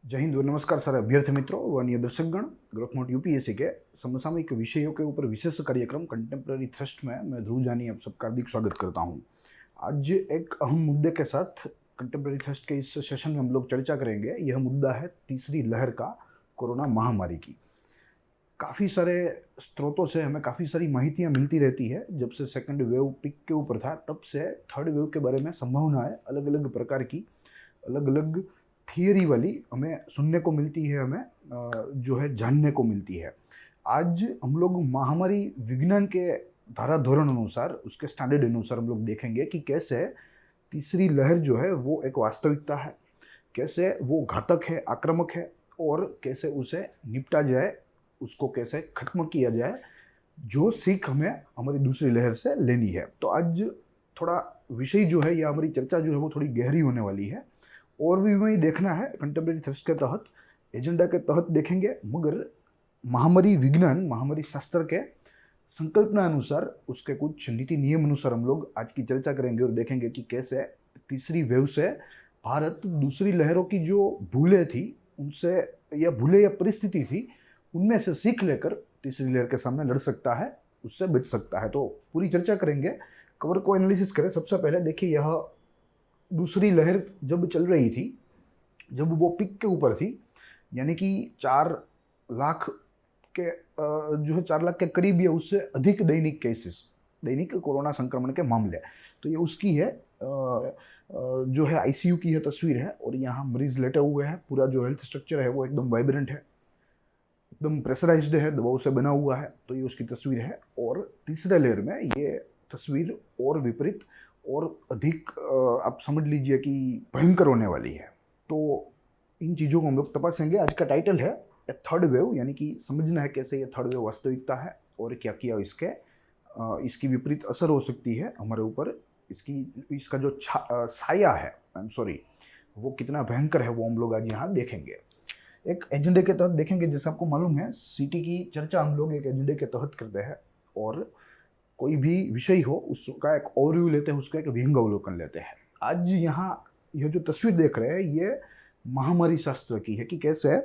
जय हिंद व नमस्कार सारे अभ्यर्थी मित्रों व अन्य दर्शकगण। ग्रोथमोट यूपीएससी के समसामयिक विषयों के ऊपर विशेष कार्यक्रम कंटेम्प्रेरी थ्रस्ट में मैं ध्रुव जानी आप सबका हार्दिक स्वागत करता हूं। आज एक अहम मुद्दे के साथ कंटेम्प्रेरी थ्रस्ट के इस सेशन में हम लोग चर्चा करेंगे। यह मुद्दा है तीसरी लहर का, कोरोना महामारी की। काफ़ी सारे स्रोतों से हमें काफ़ी सारी माहितियाँ मिलती रहती है। जब से सेकंड वेव पिक के ऊपर था तब से थर्ड वेव के बारे में संभावनाएं अलग अलग प्रकार की, अलग अलग थियरी वाली हमें सुनने को मिलती है, हमें जो है जानने को मिलती है। आज हम लोग महामारी विज्ञान के धारा धोरण अनुसार, उसके स्टैंडर्ड अनुसार हम लोग देखेंगे कि कैसे तीसरी लहर जो है वो एक वास्तविकता है, कैसे वो घातक है, आक्रामक है और कैसे उसे निपटा जाए, उसको कैसे खत्म किया जाए, जो सीख हमें हमारी दूसरी लहर से लेनी है। तो आज थोड़ा विषय जो है या हमारी चर्चा जो है वो थोड़ी गहरी होने वाली है और भी हमें देखना है कंटेम्प्रेरी थ्रस्ट के तहत, एजेंडा के तहत देखेंगे, मगर महामारी विज्ञान, महामारी शास्त्र के संकल्पना अनुसार, उसके कुछ नीति नियम अनुसार हम लोग आज की चर्चा करेंगे और देखेंगे कि कैसे तीसरी वेव से भारत दूसरी लहरों की जो भूलें थी उनसे, या भूलें या परिस्थिति थी उनमें से सीख लेकर तीसरी लहर के सामने लड़ सकता है, उससे बच सकता है। तो पूरी चर्चा करेंगे, कवर को एनालिसिस करें। सबसे पहले देखिए, यह दूसरी लहर जब चल रही थी, जब वो पिक के ऊपर थी, यानी कि 4 लाख के जो है 4 लाख के करीब या उससे अधिक दैनिक केसेस, दैनिक कोरोना संक्रमण के मामले, तो ये उसकी है जो है आईसीयू की यह तस्वीर है। और यहाँ मरीज लेटे हुए हैं, पूरा जो हेल्थ स्ट्रक्चर है वो एकदम वाइब्रेंट है, एकदम प्रेशराइज्ड है, दबाव से बना हुआ है। तो ये उसकी तस्वीर है। और तीसरे लेयर में ये तस्वीर और विपरीत और अधिक आप समझ लीजिए कि भयंकर होने वाली है। तो इन चीज़ों को हम लोग तपासेंगे। आज का टाइटल है थर्ड वेव, यानी कि समझना है कैसे ये थर्ड वेव वास्तविकता है और क्या किया इसकी विपरीत असर हो सकती है हमारे ऊपर, इसका जो साया है, आई एम सॉरी, वो कितना भयंकर है, वो हम लोग आज यहाँ देखेंगे। एक एजेंडे के तहत देखेंगे। जैसे आपको मालूम है, सीटी की चर्चा हम लोग एक एजेंडे के तहत करते हैं और कोई भी विषय हो उसका एक ओवरव्यू लेते हैं, उसका एक विहंग अवलोकन लेते हैं। आज यहाँ यह जो तस्वीर देख रहे हैं ये महामारी शास्त्र की है कि कैसे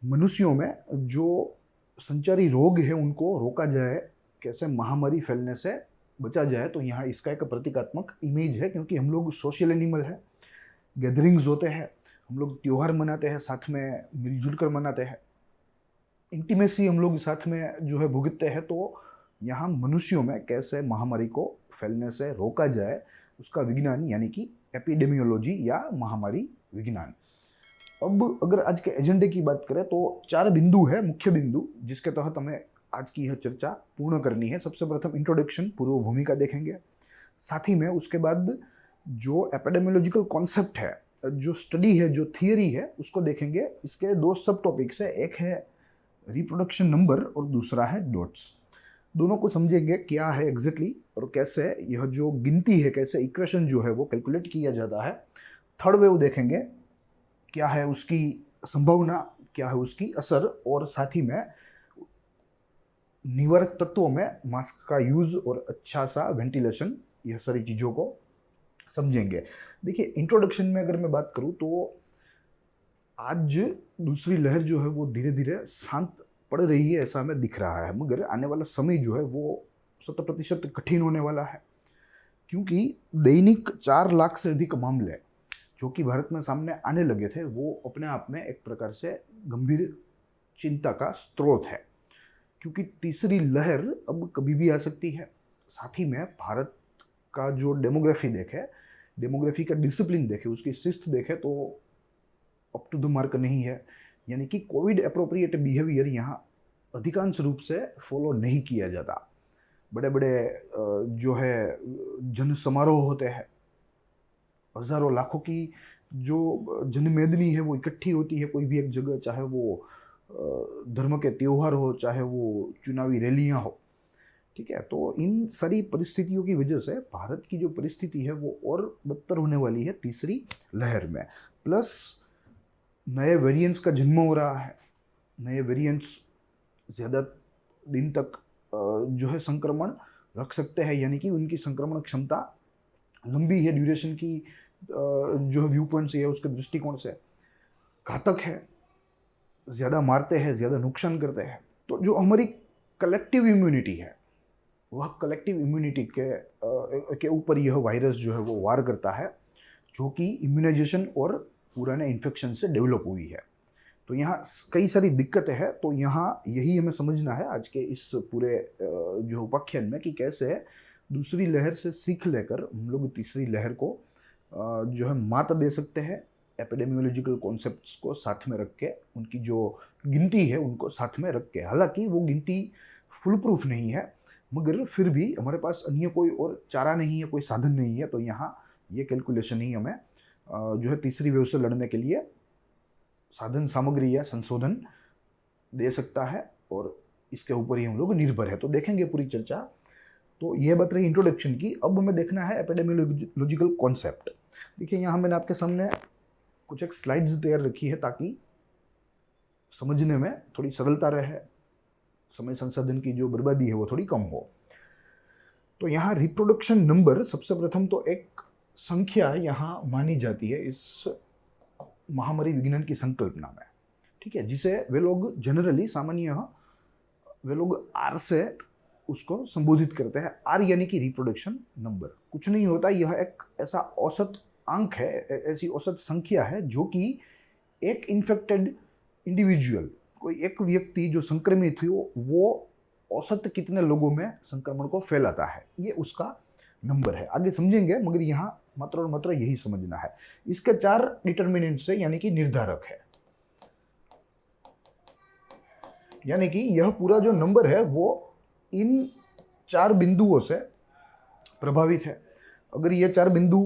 मनुष्यों में जो संचारी रोग है उनको रोका जाए, कैसे महामारी फैलने से बचा जाए। तो यहाँ इसका एक प्रतीकात्मक इमेज है, क्योंकि हम लोग सोशल एनिमल है, गैदरिंग्स होते हैं, हम लोग त्यौहार मनाते हैं, साथ में मिलजुल कर मनाते हैं, इंटीमेसी हम लोग साथ में जो है भुगतते हैं। तो यहाँ मनुष्यों में कैसे महामारी को फैलने से रोका जाए, उसका विज्ञान, यानी कि एपिडेमियोलॉजी या महामारी विज्ञान। अब अगर आज के एजेंडे की बात करें तो 4 बिंदु है, मुख्य बिंदु, जिसके तहत हमें आज की यह चर्चा पूर्ण करनी है। सबसे प्रथम इंट्रोडक्शन, पूर्व भूमिका देखेंगे। साथ ही में उसके बाद जो एपिडेमियोलॉजिकल कॉन्सेप्ट है, जो स्टडी है, जो थियरी है, उसको देखेंगे। इसके 2 सब टॉपिक्स है, एक है रिप्रोडक्शन नंबर और दूसरा है डॉट्स। दोनों को समझेंगे क्या है एग्जैक्टली और कैसे यह जो गिनती है, कैसे इक्वेशन जो है वो कैलकुलेट किया जाता है। थर्ड वेव देखेंगे, क्या है उसकी संभावना, क्या है उसकी असर, और साथ ही में निवारक तत्वों में मास्क का यूज और अच्छा सा वेंटिलेशन, यह सारी चीज़ों को समझेंगे। देखिए, इंट्रोडक्शन में अगर मैं बात करूं तो आज दूसरी लहर जो है वो धीरे धीरे शांत पड़ रही है, ऐसा हमें दिख रहा है, मगर आने वाला समय जो है वो 100% कठिन होने वाला है, क्योंकि दैनिक 4 लाख से अधिक मामले जो कि भारत में सामने आने लगे थे, वो अपने आप में एक प्रकार से गंभीर चिंता का स्रोत है, क्योंकि तीसरी लहर अब कभी भी आ सकती है। साथ ही में भारत का जो डेमोग्राफी देखे, डेमोग्राफी का डिसिप्लिन देखे, उसकी शिस्त देखे तो अप टू द मार्क नहीं है, यानी कि कोविड अप्रोप्रिएट बिहेवियर यहाँ अधिकांश रूप से फॉलो नहीं किया जाता। बड़े बड़े जो है जन समारोह होते हैं, हजारों लाखों की जो जनमेदनी है वो इकट्ठी होती है कोई भी एक जगह, चाहे वो धर्म के त्योहार हो, चाहे वो चुनावी रैलियां हो, ठीक है। तो इन सारी परिस्थितियों की वजह से भारत की जो परिस्थिति है वो और बदतर होने वाली है तीसरी लहर में। प्लस नए वेरिएंट्स का जन्म हो रहा है, नए वेरिएंट्स ज़्यादा दिन तक जो है संक्रमण रख सकते हैं, यानी कि उनकी संक्रमण क्षमता लंबी है, ड्यूरेशन की जो व्यू पॉइंट से है उसके दृष्टिकोण से। घातक है, ज़्यादा मारते हैं, ज़्यादा नुकसान करते हैं। तो जो हमारी कलेक्टिव इम्यूनिटी है, वह कलेक्टिव इम्यूनिटी के ऊपर यह वायरस जो है वो वार करता है, जो कि इम्यूनाइजेशन और पुराने इन्फेक्शन से डेवलप हुई है। तो यहाँ कई सारी दिक्कतें हैं। तो यहाँ यही हमें समझना है आज के इस पूरे जो उपाख्यान में, कि कैसे दूसरी लहर से सीख लेकर हम लोग तीसरी लहर को जो है मात दे सकते हैं। एपिडेमियोलॉजिकल कॉन्सेप्ट्स को साथ में रख के, उनकी जो गिनती है उनको साथ में रख के, हालांकि वो गिनती फुल प्रूफ नहीं है, मगर फिर भी हमारे पास अन्य कोई और चारा नहीं है, कोई साधन नहीं है। तो यहाँ ये कैलकुलेशन ही हमें जो है तीसरी वेव से लड़ने के लिए साधन सामग्री या संशोधन दे सकता है, और इसके ऊपर ही हम लोग निर्भर है। तो देखेंगे पूरी चर्चा। तो यह बात रही इंट्रोडक्शन की। अब हमें देखना है एपिडेमियोलॉजिकल कॉन्सेप्ट। देखिए यहाँ मैंने आपके सामने कुछ एक स्लाइड्स तैयार रखी है ताकि समझने में थोड़ी सरलता रहे, समय संसाधन की जो बर्बादी है वो थोड़ी कम हो। तो यहाँ रिप्रोडक्शन नंबर, सबसे प्रथम तो एक संख्या यहाँ मानी जाती है इस महामारी विज्ञान की संकल्पना में, ठीक है, जिसे वे लोग जनरली सामान्य वे लोग आर से उसको संबोधित करते हैं। आर यानी कि रिप्रोडक्शन नंबर कुछ नहीं होता, यह एक ऐसा औसत अंक है, ऐसी औसत संख्या है जो कि एक इन्फेक्टेड इंडिविजुअल, कोई एक व्यक्ति जो संक्रमित हो, वो औसत कितने लोगों में संक्रमण को फैलाता है, ये उसका नंबर है। आगे समझेंगे, मगर यहाँ मात्र और मात्र यही समझना है। इसके 4 डिटर्मिनेंट्स है, यानी कि निर्धारक है, यानी कि यह पूरा जो नंबर है वो इन 4 बिंदुओं से प्रभावित है। अगर ये 4 बिंदु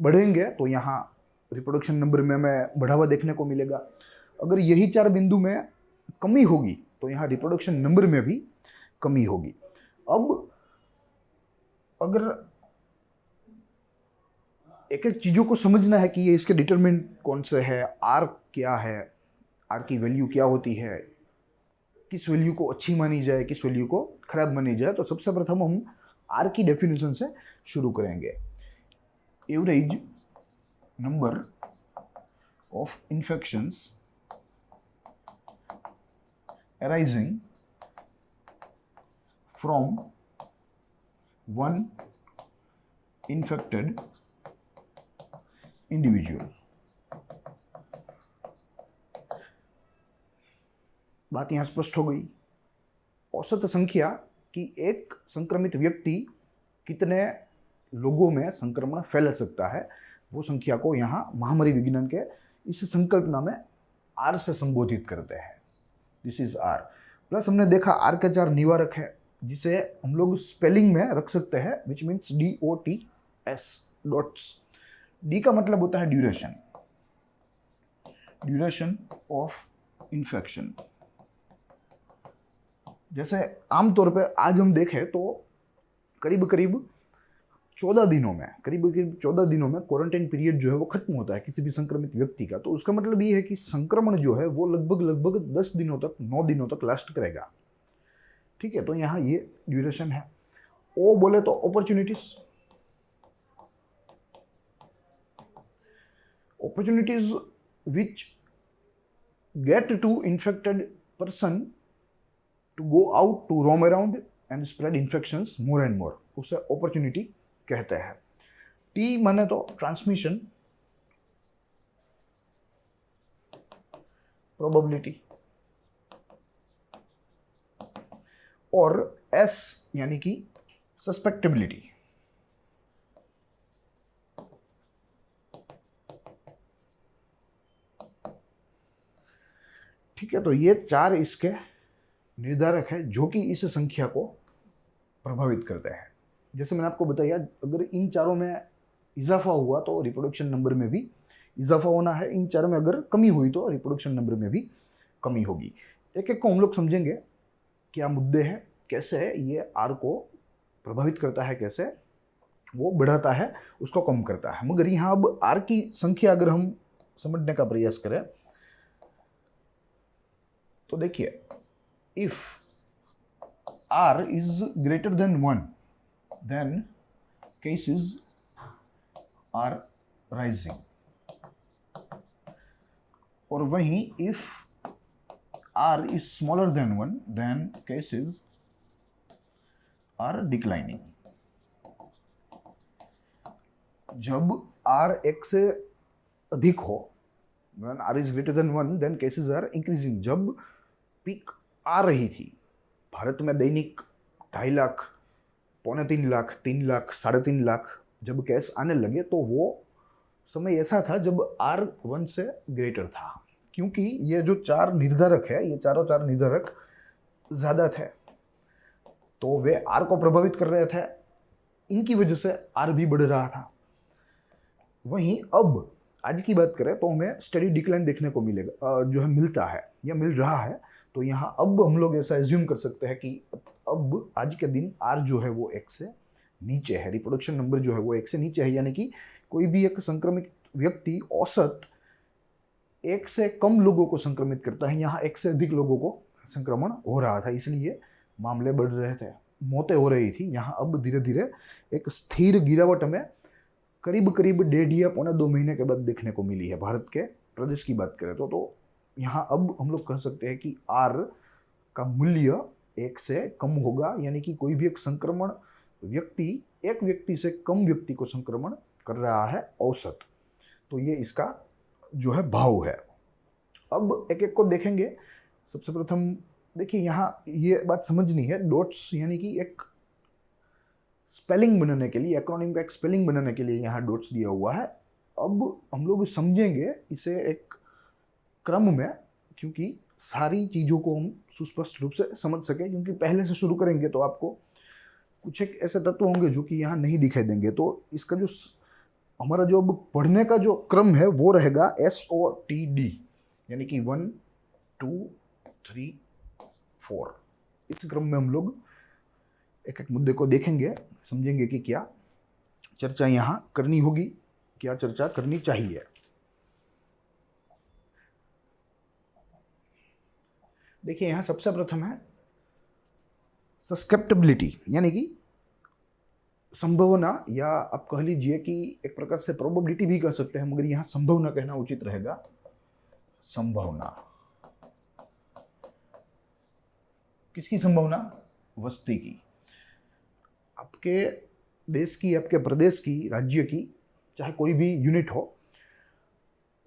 बढ़ेंगे तो यहाँ रिप्रोडक्शन नंबर में हमें बढ़ावा देखने को मिलेगा। अगर यही 4 बिंदु में कमी होगी तो यहाँ रिप्रोडक्शन नंबर में भी कमी होगी। अब अगर एक एक चीज़ों को समझना है कि ये इसके डिटरमिनेंट कौन से है, आर क्या है, आर की वैल्यू क्या होती है, किस वैल्यू को अच्छी मानी जाए, किस वैल्यू को खराब मानी जाए, तो सबसे प्रथम हम आर की डेफिनेशन से शुरू करेंगे। Average number of infections arising from one infected individual। बात यहां स्पष्ट हो गई। औसत संख्या कि एक संक्रमित व्यक्ति कितने लोगों में संक्रमण फैला सकता है, वो संख्या को यहां महामारी विज्ञान के इस संकल्पना में आर से संबोधित करते हैं। This is are. प्लस हमने देखा आर के 4 निवारक है, जिसे हम लोग स्पेलिंग में रख सकते हैं, which means DOTS, dots. D का मतलब होता है ड्यूरेशन, ड्यूरेशन ऑफ इन्फेक्शन। जैसे आमतौर पे आज हम देखें तो करीब करीब 14 दिनों में क्वारंटाइन पीरियड जो है वो खत्म होता है किसी भी संक्रमित व्यक्ति का। तो उसका मतलब ये है कि संक्रमण जो है वो लगभग 10 दिनों तक, 9 दिनों तक लास्ट करेगा, ठीक है। तो यहाँ ये ड्यूरेशन है। ओ बोले तो opportunities which get to infected person to go out to roam around and spread infections more and more, उसे opportunity कहते हैं। टी माने तो ट्रांसमिशन, प्रोबेबिलिटी, और एस यानी कि सस्पेक्टेबिलिटी। ठीक है, तो ये 4 इसके निर्धारक है जो कि इस संख्या को प्रभावित करते हैं। जैसे मैंने आपको बताया, अगर इन चारों में इजाफा हुआ तो रिप्रोडक्शन नंबर में भी इजाफा होना है, इन चारों में अगर कमी हुई तो रिप्रोडक्शन नंबर में भी कमी होगी। एक एक को हम लोग समझेंगे, क्या मुद्दे हैं, कैसे ये आर को प्रभावित करता है, कैसे वो बढ़ाता है, उसको कम करता है। मगर यहाँ अब आर की संख्या अगर हम समझने का प्रयास करें तो देखिए, if R is greater than 1 then cases are rising, और वहीं if R is smaller than 1 then cases are declining. जब R 1 से अधिक हो, when R is greater than 1 then cases are increasing. जब पीक आ रही थी भारत में दैनिक 2.5 लाख, 2.25 लाख, 3 लाख, 3.5 लाख जब केस आने लगे तो वो समय ऐसा था जब R 1 से ग्रेटर था, क्योंकि ये जो 4 निर्धारक है, ये चारों 4 निर्धारक ज्यादा थे तो वे R को प्रभावित कर रहे थे, इनकी वजह से R भी बढ़ रहा था। वहीं अब आज की बात करें तो हमें स्टडी डिक्लाइन देखने को मिलेगा, जो है मिलता है या मिल रहा है। तो यहाँ अब हम लोग ऐसा एज्यूम कर सकते हैं कि अब आज के दिन R जो है वो 1 से नीचे है, रिप्रोडक्शन नंबर जो है वो 1 से नीचे है, यानी कि कोई भी एक संक्रमित व्यक्ति औसत 1 से कम लोगों को संक्रमित करता है, यहाँ 1 से अधिक लोगों को संक्रमण हो रहा था, इसलिए मामले बढ़ रहे थे, मौतें हो रही थी। यहाँ अब धीरे धीरे एक स्थिर गिरावट हमें करीब 1.5 या 2 महीने के बाद देखने को मिली है। भारत के प्रदेश की बात करें तो यहाँ अब हम लोग कह सकते हैं कि R का मूल्य 1 से कम होगा, यानी कि कोई भी एक संक्रमण व्यक्ति एक व्यक्ति से कम व्यक्ति को संक्रमण कर रहा है औसत। तो ये इसका जो है भाव है। अब एक एक को देखेंगे। सबसे प्रथम देखिए, यहाँ ये बात समझनी है, डॉट्स यानी कि एक स्पेलिंग बनाने के लिए, एक्रोनिम का एक स्पेलिंग बनाने के लिए यहाँ डॉट्स दिया हुआ है। अब हम लोग समझेंगे इसे एक क्रम में, क्योंकि सारी चीज़ों को हम सुस्पष्ट रूप से समझ सकें, क्योंकि पहले से शुरू करेंगे तो आपको कुछ एक ऐसे तत्व होंगे जो कि यहाँ नहीं दिखाई देंगे। तो इसका जो हमारा जो अब पढ़ने का जो क्रम है वो रहेगा SOTD, यानी कि 1 2 3 4। इस क्रम में हम लोग एक एक मुद्दे को देखेंगे, समझेंगे कि क्या चर्चा यहाँ करनी होगी, क्या चर्चा करनी चाहिए। देखिए, यहाँ सबसे प्रथम है सस्केप्टेबिलिटी, यानी कि संभावना, या आप कह लीजिए कि एक प्रकार से प्रोबेबिलिटी भी कह सकते हैं, मगर यहाँ संभावना कहना उचित रहेगा। संभावना, किसकी संभावना? वस्ती की, आपके देश की, आपके प्रदेश की, राज्य की, चाहे कोई भी यूनिट हो,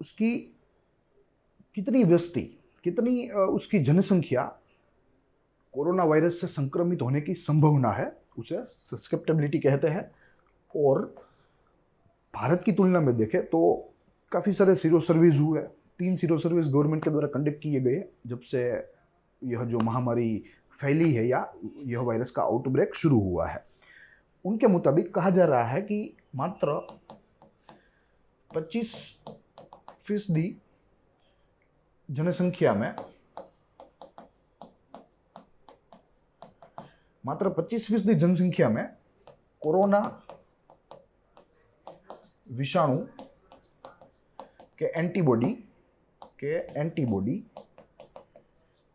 उसकी कितनी वस्ती, कितनी उसकी जनसंख्या कोरोना वायरस से संक्रमित होने की संभावना है, उसे सस्केप्टेबिलिटी कहते हैं। और भारत की तुलना में देखें तो काफ़ी सारे सीरो सर्वेज हुए, 3 सीरो सर्वेज गवर्नमेंट के द्वारा कंडक्ट किए गए जब से यह जो महामारी फैली है या यह वायरस का आउटब्रेक शुरू हुआ है। उनके मुताबिक कहा जा रहा है कि मात्र 25% जनसंख्या में, मात्र 25% जनसंख्या में कोरोना विषाणु के एंटीबॉडी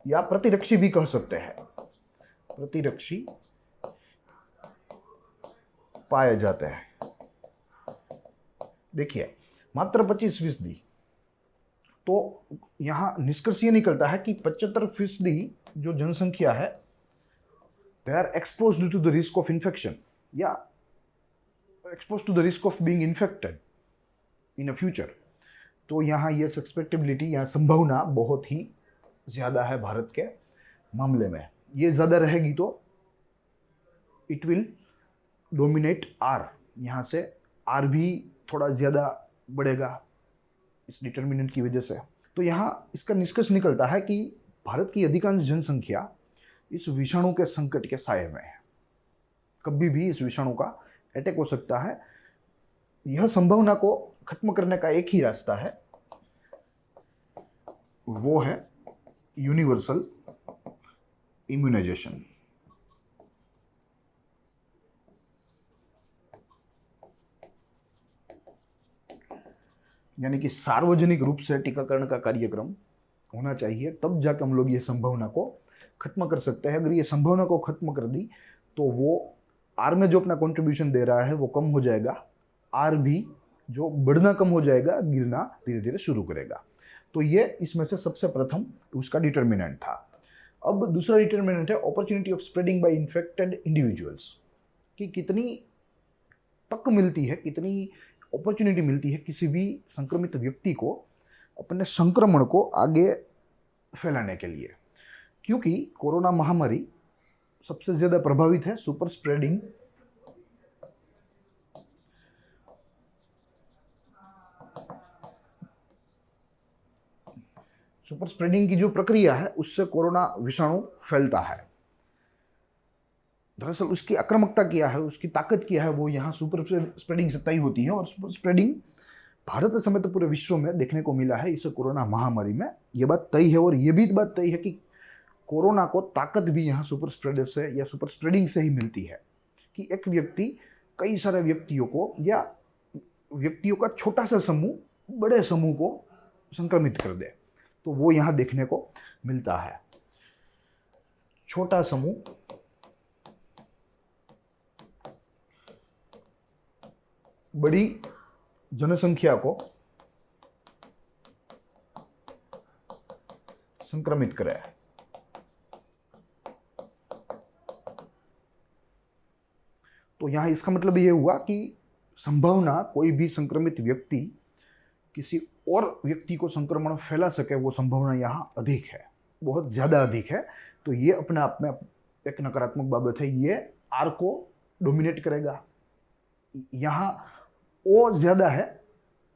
या प्रतिरक्षी भी कह सकते हैं, प्रतिरक्षी पाए जाते हैं। देखिए, मात्र 25%, तो यहाँ निष्कर्ष ये निकलता है कि 75% जो जनसंख्या है they are exposed to the risk of infection या exposed to the risk of being infected in a future। तो यहाँ ये सस्पेक्टेबिलिटी या संभावना बहुत ही ज़्यादा है भारत के मामले में। ये ज़्यादा रहेगी तो इट विल डोमिनेट R, यहाँ से R भी थोड़ा ज़्यादा बढ़ेगा इस डिटर्मिनेंट की वजह से। तो यहाँ इसका निष्कर्ष निकलता है कि भारत की अधिकांश जनसंख्या इस विषाणु के संकट के साये में है, कभी भी इस विषाणु का अटैक हो सकता है। यह संभावना को खत्म करने का एक ही रास्ता है, वो है यूनिवर्सल इम्यूनाइजेशन। यानी कि सार्वजनिक रूप से टीकाकरण का कार्यक्रम होना चाहिए, तब जाकर हम लोग ये संभावना को खत्म कर सकते हैं। अगर ये संभावना को खत्म कर दी तो वो R में जो अपना कंट्रीब्यूशन दे रहा है वो कम हो जाएगा, R भी जो बढ़ना कम हो जाएगा, गिरना धीरे धीरे शुरू करेगा। तो ये इसमें से सबसे प्रथम उसका डिटर्मिनेंट था। अब दूसरा डिटर्मिनेंट है opportunity of spreading by infected individuals, कि कितनी तक मिलती है, कितनी अपॉर्चुनिटी मिलती है किसी भी संक्रमित व्यक्ति को अपने संक्रमण को आगे फैलाने के लिए। क्योंकि कोरोना महामारी सबसे ज्यादा प्रभावित है सुपर स्प्रेडिंग की जो प्रक्रिया है उससे कोरोना विषाणु फैलता है। दरअसल उसकी आक्रामकता क्या है, उसकी ताकत क्या है, वो यहाँ सुपर स्प्रेडिंग से तय होती है। और सुपर स्प्रेडिंग भारत समेत पूरे विश्व में देखने को मिला है इस कोरोना महामारी में। ये बात तय है। और ये भी बात तय है कि कोरोना को ताकत भी यहाँ सुपर स्प्रेडर से या सुपर स्प्रेडिंग से ही मिलती है, कि एक व्यक्ति कई सारे व्यक्तियों को या व्यक्तियों का छोटा सा समूह बड़े समूह को संक्रमित कर दे। तो वो यहाँ देखने को मिलता है। छोटा समूह बड़ी जनसंख्या को संक्रमित करे। तो यहां इसका मतलब यह हुआ कि संभावना कोई भी संक्रमित व्यक्ति किसी और व्यक्ति को संक्रमण फैला सके, वो संभावना यहां अधिक है, बहुत ज्यादा अधिक है। तो ये अपने आप में एक नकारात्मक बाबत है। ये आर को डोमिनेट करेगा। यहां ओ ज्यादा है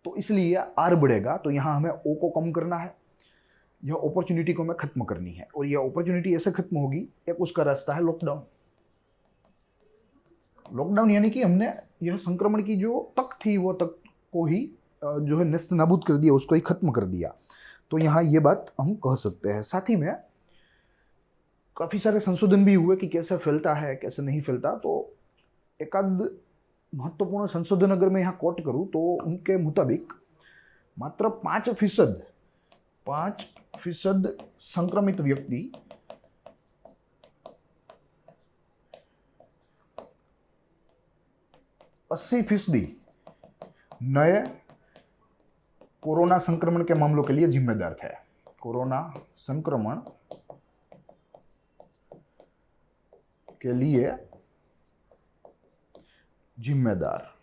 तो इसलिए आर बढ़ेगा। तो यहां हमें ओ को कम करना है, यह अपॉर्चुनिटी को हमें खत्म करनी है। और यह अपॉर्चुनिटी ऐसे खत्म होगी, एक उसका रास्ता है लॉकडाउन। लॉकडाउन यानी कि हमने यह संक्रमण की जो तक थी वो तक को ही जो है नस्त नाबूद कर दिया, उसको ही खत्म कर दिया। तो यहाँ ये बात हम कह सकते हैं। साथ ही में काफी सारे संशोधन भी हुए कि कैसे फैलता है कैसे नहीं फैलता। तो एकाध महत्वपूर्ण संशोधन अगर मैं यहाँ कोट करूं तो उनके मुताबिक मात्र 5% संक्रमित व्यक्ति %80 नए कोरोना संक्रमण के मामलों के लिए जिम्मेदार थे। कोरोना संक्रमण के लिए जिम्मेदार,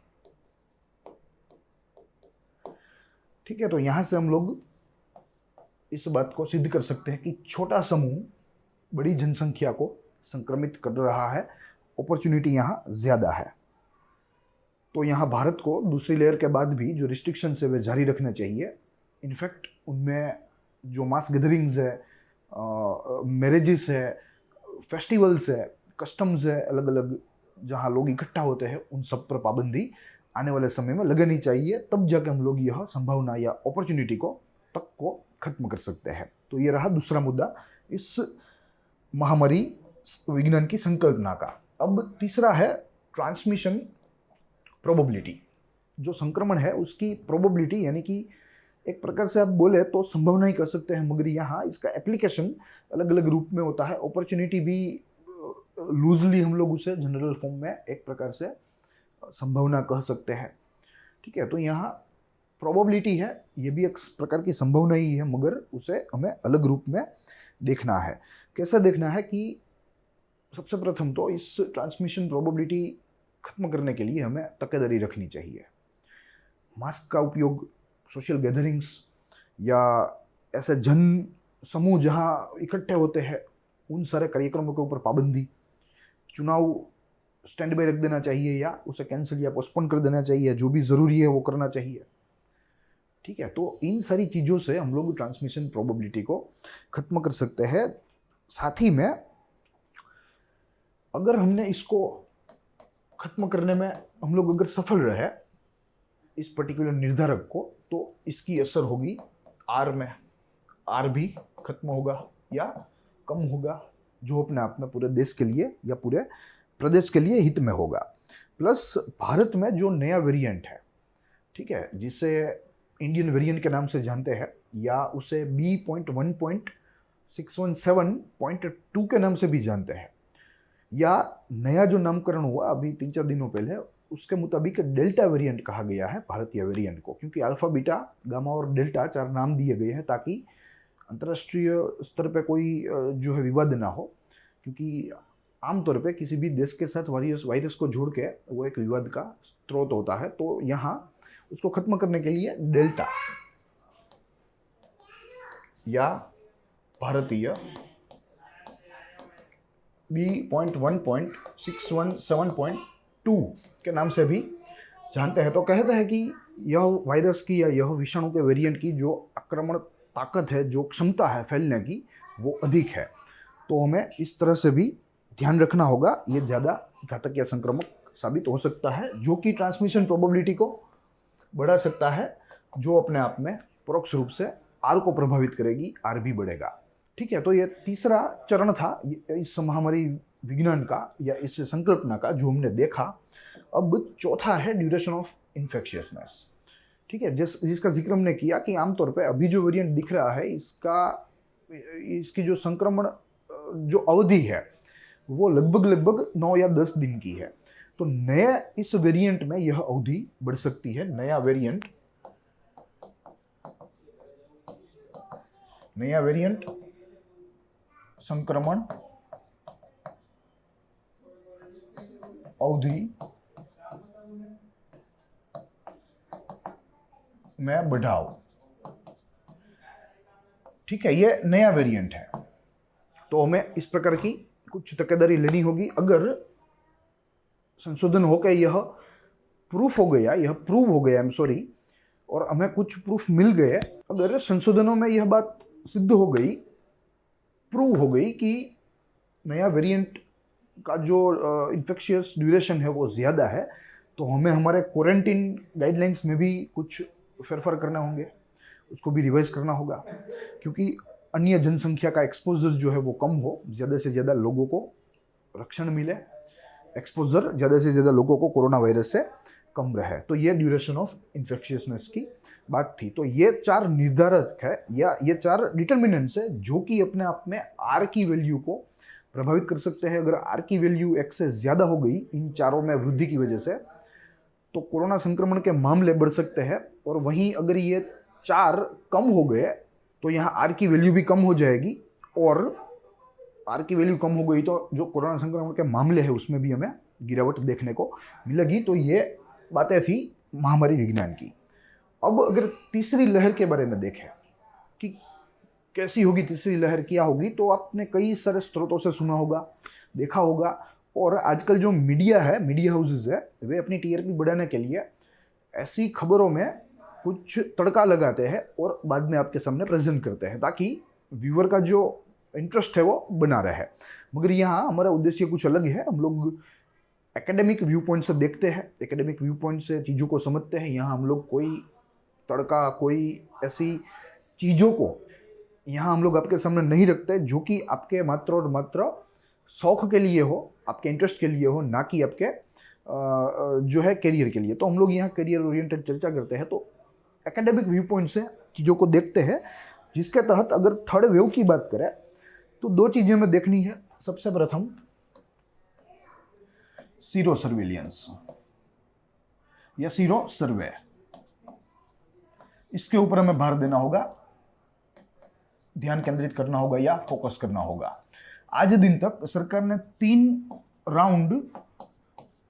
ठीक है। तो यहां से हम लोग इस बात को सिद्ध कर सकते हैं कि छोटा समूह बड़ी जनसंख्या को संक्रमित कर रहा है, अपॉर्चुनिटी यहां ज्यादा है। तो यहाँ भारत को दूसरी लेयर के बाद भी जो रिस्ट्रिक्शंस है वे जारी रखना चाहिए। इनफैक्ट उनमें जो मास गैदरिंग्स है, मैरिजेस है, फेस्टिवल्स है, कस्टम्स है, अलग अलग जहाँ लोग इकट्ठा होते हैं, उन सब पर पाबंदी आने वाले समय में लगानी चाहिए। तब जाके हम लोग यह संभावना या अपॉर्चुनिटी को तक को खत्म कर सकते हैं। तो ये रहा दूसरा मुद्दा इस महामारी विज्ञान की संकल्पना का। अब तीसरा है ट्रांसमिशन प्रोबेबिलिटी। जो संक्रमण है उसकी प्रोबेबिलिटी, यानी कि एक प्रकार से आप बोले तो संभावना ही कर सकते हैं, मगर यहाँ इसका एप्लीकेशन अलग अलग रूप में होता है। अपॉर्चुनिटी भी लूजली हम लोग उसे जनरल फॉर्म में एक प्रकार से संभावना कह सकते हैं, ठीक है। तो यहाँ प्रोबेबिलिटी है, ये भी एक प्रकार की संभावना ही है, मगर उसे हमें अलग रूप में देखना है। कैसा देखना है कि सबसे प्रथम तो इस ट्रांसमिशन प्रोबेबिलिटी खत्म करने के लिए हमें तकेदारी रखनी चाहिए। मास्क का उपयोग, सोशल गैदरिंग्स या ऐसे जन समूह जहाँ इकट्ठे होते हैं, उन सारे कार्यक्रमों के ऊपर पाबंदी। चुनाव स्टैंड बाय रख देना चाहिए या उसे कैंसिल या पोस्टपोन कर देना चाहिए। जो भी ज़रूरी है वो करना चाहिए, ठीक है। तो इन सारी चीज़ों से हम लोग ट्रांसमिशन प्रोबेबिलिटी को खत्म कर सकते हैं। साथ ही में अगर हमने इसको खत्म करने में हम लोग अगर सफल रहे इस पर्टिकुलर निर्धारक को, तो इसकी असर होगी आर में। आर भी खत्म होगा या कम होगा, जो अपने आप में पूरे देश के लिए या पूरे प्रदेश के लिए हित में होगा। प्लस भारत में जो नया वेरिएंट है, ठीक है, जिसे इंडियन वेरिएंट के नाम से जानते हैं या उसे B.1.617.2 के नाम से भी जानते हैं, या नया जो नामकरण हुआ अभी 3-4 दिनों पहले उसके मुताबिक डेल्टा वेरिएंट कहा गया है भारतीय वेरिएंट को, क्योंकि अल्फा, बीटा, गामा और डेल्टा 4 नाम दिए गए हैं ताकि अंतर्राष्ट्रीय स्तर पे कोई जो है विवाद ना हो, क्योंकि आमतौर पे किसी भी देश के साथ वायरस को जोड़ के वो एक विवाद का स्रोत होता है। तो यहाँ उसको खत्म करने के लिए डेल्टा या भारतीय B.1.617.2 के नाम से भी जानते हैं। तो कहते हैं कि यह वायरस की या यह विषाणु के वेरिएंट की जो आक्रमण ताकत है, जो क्षमता है फैलने की, वो अधिक है। तो हमें इस तरह से भी ध्यान रखना होगा, ये ज़्यादा घातक या संक्रामक साबित हो सकता है, जो कि ट्रांसमिशन प्रोबेबिलिटी को बढ़ा सकता है, जो अपने आप में परोक्ष रूप से आर को प्रभावित करेगी, आर भी बढ़ेगा। ठीक है, तो ये तीसरा चरण था इस महामारी विज्ञान का या इस संकल्पना का जो हमने देखा। अब चौथा है ड्यूरेशन ऑफ इन्फेक्शियसनेस। ठीक है, जिसका जिक्र हमने किया कि आमतौर पे अभी जो वेरिएंट दिख रहा है इसकी जो संक्रमण जो अवधि है वो लगभग 9 या 10 दिन की है। तो नए इस वेरिएंट में यह अवधि बढ़ सकती है। नया वेरिएंट संक्रमण अवधि में बढ़ाव। ठीक है, ये नया वेरिएंट है, तो हमें इस प्रकार की कुछ तकेदारी लेनी होगी। अगर संशोधन होकर यह प्रूव हो गया, और हमें कुछ प्रूफ मिल गए, अगर संशोधनों में यह बात सिद्ध हो गई, प्रूव हो गई कि नया वेरिएंट का जो इन्फेक्शियस ड्यूरेशन है वो ज़्यादा है, तो हमें हमारे क्वारंटीन गाइडलाइंस में भी कुछ फेरफार करने होंगे, उसको भी रिवाइज करना होगा, क्योंकि अन्य जनसंख्या का एक्सपोजर जो है वो कम हो, ज़्यादा से ज़्यादा लोगों को रक्षण मिले, एक्सपोजर ज़्यादा से ज़्यादा लोगों को कोरोना वायरस से कम रहे। तो ये ड्यूरेशन ऑफ इन्फेक्शियसनेस की बात थी। तो ये 4 निर्धारक है या ये 4 डिटर्मिनेंट्स है जो कि अपने आप में आर की वैल्यू को प्रभावित कर सकते हैं। अगर आर की वैल्यू 1 से ज़्यादा हो गई इन चारों में वृद्धि की वजह से, तो कोरोना संक्रमण के मामले बढ़ सकते हैं। और वहीं अगर ये 4 कम हो गए तो यहाँ आर की वैल्यू भी कम हो जाएगी, और आर की वैल्यू कम हो गई तो जो कोरोना संक्रमण के मामले हैं उसमें भी हमें गिरावट देखने को मिलेगी। तो ये बातें थी महामारी विज्ञान की। अब अगर तीसरी लहर के बारे में देखें कि कैसी होगी तीसरी लहर, क्या होगी, तो आपने कई सारे स्रोतों से सुना होगा, देखा होगा, और आजकल जो मीडिया है, मीडिया हाउसेज है, वे अपनी टीआरपी बढ़ाने के लिए ऐसी खबरों में कुछ तड़का लगाते हैं और बाद में आपके सामने प्रेजेंट करते हैं ताकि व्यूअर का जो इंटरेस्ट है वो बना रहे। मगर यहाँ हमारा उद्देश्य कुछ अलग है। हम लोग एकेडमिक व्यू पॉइंट से देखते हैं, एकेडमिक व्यू पॉइंट से चीज़ों को समझते हैं। यहाँ हम लोग कोई तड़का, कोई ऐसी चीज़ों को यहाँ हम लोग आपके सामने नहीं रखते जो कि आपके मात्र और मात्र शौक के लिए हो, आपके इंटरेस्ट के लिए हो, ना कि आपके जो है करियर के लिए। तो हम लोग यहाँ करियर ओरिएंटेड चर्चा करते हैं, तो एकेडमिक व्यू पॉइंट से चीज़ों को देखते हैं, जिसके तहत अगर थर्ड वेव की बात करें तो 2 चीज़ें हमें देखनी है। सबसे प्रथम सीरो सर्विलियंस या सीरो सर्वे, इसके ऊपर हमें भार देना होगा, ध्यान केंद्रित करना होगा या फोकस करना होगा। आज दिन तक सरकार ने 3 राउंड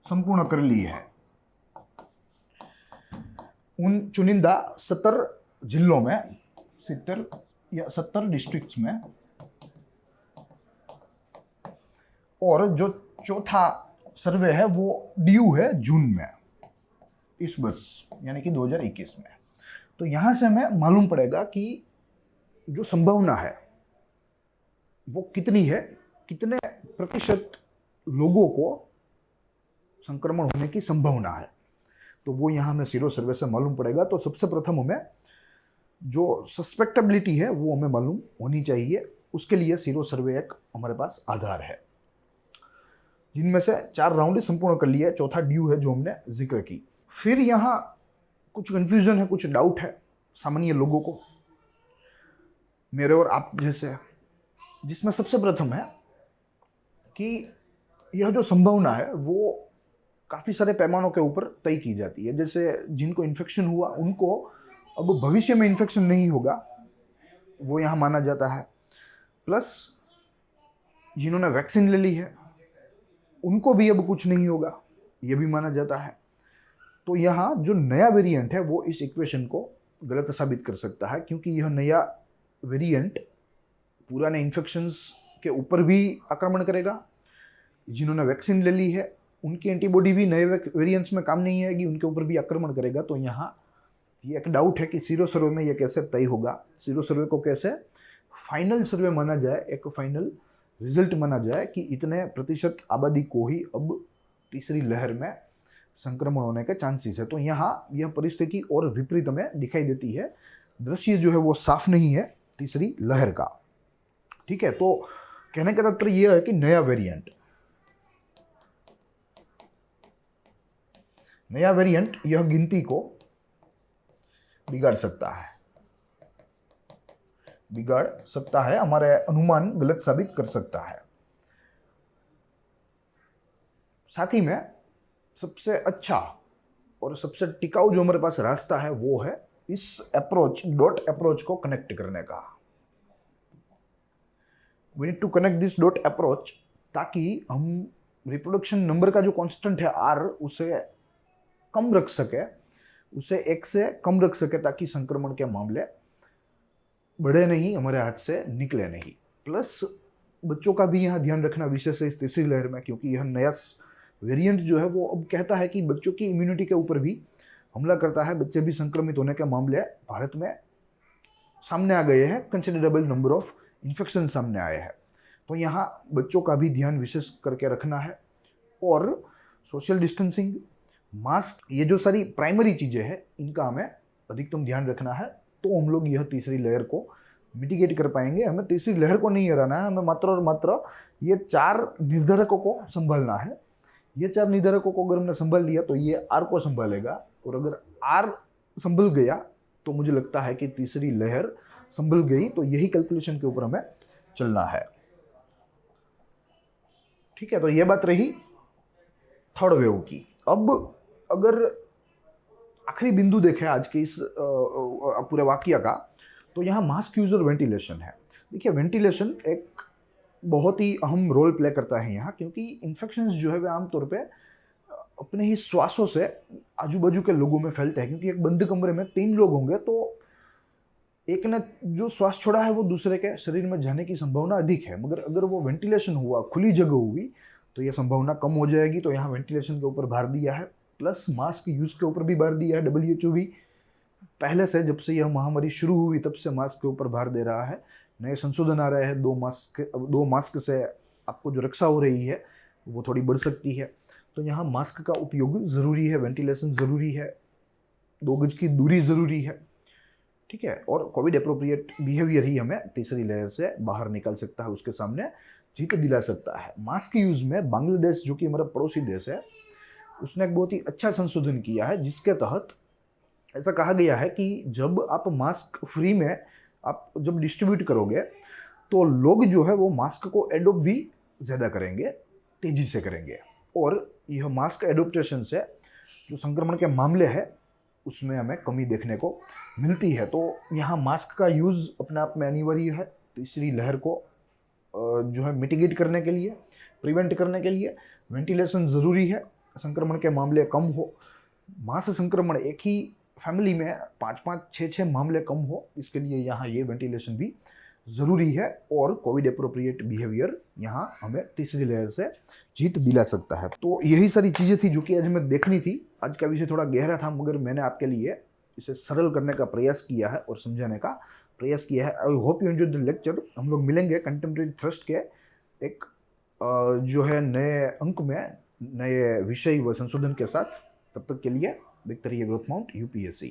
संपूर्ण कर लिए हैं उन चुनिंदा 70 जिलों में, 70 या 70 डिस्ट्रिक्ट्स में, और जो चौथा सर्वे है वो ड्यू है जून में इस वर्ष, यानी कि 2021 में। तो यहां से हमें मालूम पड़ेगा कि जो संभावना है वो कितनी है, कितने प्रतिशत लोगों को संक्रमण होने की संभावना है। तो वो यहाँ हमें सीरो सर्वे से मालूम पड़ेगा। तो सबसे प्रथम हमें जो सस्पेक्टेबिलिटी है वो हमें मालूम होनी चाहिए, उसके लिए सीरो सर्वे एक हमारे पास आधार है, जिनमें से 4 राउंड संपूर्ण कर लिया है, चौथा ड्यू है जो हमने जिक्र की। फिर यहाँ कुछ कंफ्यूजन है, कुछ डाउट है सामान्य लोगों को, मेरे और आप जैसे, जिसमें सबसे प्रथम है कि यह जो संभावना है वो काफ़ी सारे पैमानों के ऊपर तय की जाती है। जैसे जिनको इन्फेक्शन हुआ उनको अब भविष्य में इन्फेक्शन नहीं होगा, वो यहाँ माना जाता है। प्लस जिन्होंने वैक्सीन ले ली है उनको भी अब कुछ नहीं होगा, ये भी माना जाता है। तो यहाँ जो नया वेरिएंट है वो इस इक्वेशन को गलत साबित कर सकता है, क्योंकि यह नया वेरिएंट पुराने इन्फेक्शंस के ऊपर भी आक्रमण करेगा। जिन्होंने वैक्सीन ले ली है उनकी एंटीबॉडी भी नए वेरिएंट्स में काम नहीं आएगी, उनके ऊपर भी आक्रमण करेगा। तो यहाँ ये एक डाउट है कि सीरो सर्वे में ये कैसे तय होगा, सीरो सर्वे को कैसे फाइनल सर्वे माना जाए, एक फाइनल रिजल्ट माना जाए कि इतने प्रतिशत आबादी को ही अब तीसरी लहर में संक्रमण होने के चांसेस है। तो यहाँ यह परिस्थिति और विपरीत में दिखाई देती है, दृश्य जो है वो साफ नहीं है तीसरी लहर का। ठीक है, तो कहने का तात्पर्य यह है कि नया वेरिएंट यह गिनती को बिगाड़ सकता है, हमारे अनुमान गलत साबित कर सकता है। साथ ही में सबसे अच्छा और सबसे टिकाऊ जो हमारे पास रास्ता है वो है इस डॉट अप्रोच को कनेक्ट करने का। We need to connect this dot approach, ताकि हम रिप्रोडक्शन नंबर का जो कांस्टेंट है R उसे कम रख सके, उसे 1 से कम रख सके, ताकि संक्रमण के मामले बढ़े नहीं, हमारे हाथ से निकले नहीं। प्लस बच्चों का भी यहाँ ध्यान रखना विशेष है इस तीसरी लहर में, क्योंकि यह नया वेरिएंट जो है वो अब कहता है कि बच्चों की इम्यूनिटी के ऊपर भी हमला करता है। बच्चे भी संक्रमित होने के मामले भारत में सामने आ गए हैं, कंसिडरेबल नंबर ऑफ इन्फेक्शन सामने आए हैं। तो यहाँ बच्चों का भी ध्यान विशेष करके रखना है, और सोशल डिस्टेंसिंग, मास्क, ये जो सारी प्राइमरी चीज़ें हैं इनका हमें अधिकतम ध्यान रखना है। तो हम लोग यह तीसरी लहर को मिटिगेट कर पाएंगे। हमें तीसरी लहर को नहीं हराना है, हमें मात्र और मात्र ये 4 निर्धारकों को संभालना है। ये 4 निर्धारकों को अगर हमने संभाल लिया तो ये R को संभालेगा, और अगर R संभल गया तो मुझे लगता है कि तीसरी लहर संभल गई। तो यही कैलकुलेशन के ऊपर हमें चलना है। ठीक है, तो ये बात रही थर्ड वेव की। अब अगर आखिरी बिंदु देखें आज के इस पूरे वाकया का, तो यहाँ मास्क यूज और वेंटिलेशन है। देखिए, वेंटिलेशन एक बहुत ही अहम रोल प्ले करता है यहाँ, क्योंकि इन्फेक्शंस जो है वे आमतौर पे अपने ही श्वासों से आजू बाजू के लोगों में फैलते हैं। क्योंकि एक बंद कमरे में 3 लोग होंगे तो एक ने जो श्वास छोड़ा है वो दूसरे के शरीर में जाने की संभावना अधिक है, मगर अगर वो वेंटिलेशन हुआ, खुली जगह हुई, तो यह संभावना कम हो जाएगी। तो यहाँ वेंटिलेशन के ऊपर भार दिया है, प्लस मास्क यूज के ऊपर भी भार दिया है। WHO भी पहले से, जब से यह महामारी शुरू हुई तब से मास्क के ऊपर भार दे रहा है। नए संशोधन आ रहे हैं, 2 मास्क से आपको जो रक्षा हो रही है वो थोड़ी बढ़ सकती है। तो यहाँ मास्क का उपयोग ज़रूरी है, वेंटिलेशन ज़रूरी है, 2 गज की दूरी ज़रूरी है। ठीक है, और कोविड एप्रोप्रिएट बिहेवियर ही हमें तीसरी लहर से बाहर निकाल सकता है, उसके सामने जीत दिला सकता है। मास्क यूज में बांग्लादेश, जो कि हमारा पड़ोसी देश है, उसने एक बहुत ही अच्छा संशोधन किया है, जिसके तहत ऐसा कहा गया है कि जब आप मास्क फ्री में आप जब डिस्ट्रीब्यूट करोगे तो लोग जो है वो मास्क को एडोप्ट भी ज़्यादा करेंगे, तेज़ी से करेंगे, और यह मास्क एडोप्टेशन से जो संक्रमण के मामले हैं उसमें हमें कमी देखने को मिलती है। तो यहाँ मास्क का यूज़ अपने आप में अनिवार्य है तीसरी लहर को जो है मिटिगेट करने के लिए, प्रिवेंट करने के लिए। वेंटिलेशन ज़रूरी है, संक्रमण के मामले कम हो, मास संक्रमण एक ही फैमिली में 5-5, 6-6 मामले कम हो, इसके लिए यहाँ ये वेंटिलेशन भी ज़रूरी है। और कोविड एप्रोप्रिएट बिहेवियर यहाँ हमें तीसरी लहर से जीत दिला सकता है। तो यही सारी चीज़ें थी जो कि आज हमें देखनी थी। आज का विषय थोड़ा गहरा था, मगर मैंने आपके लिए इसे सरल करने का प्रयास किया है और समझाने का प्रयास किया है। I hope you enjoyed the lecture. हम लोग मिलेंगे कंटेम्प्रेरी थ्रस्ट के एक जो है नए अंक में, नए विषय व संशोधन के साथ। तब तक के लिए देखते रहिए ग्रोथ माउंट UPSC।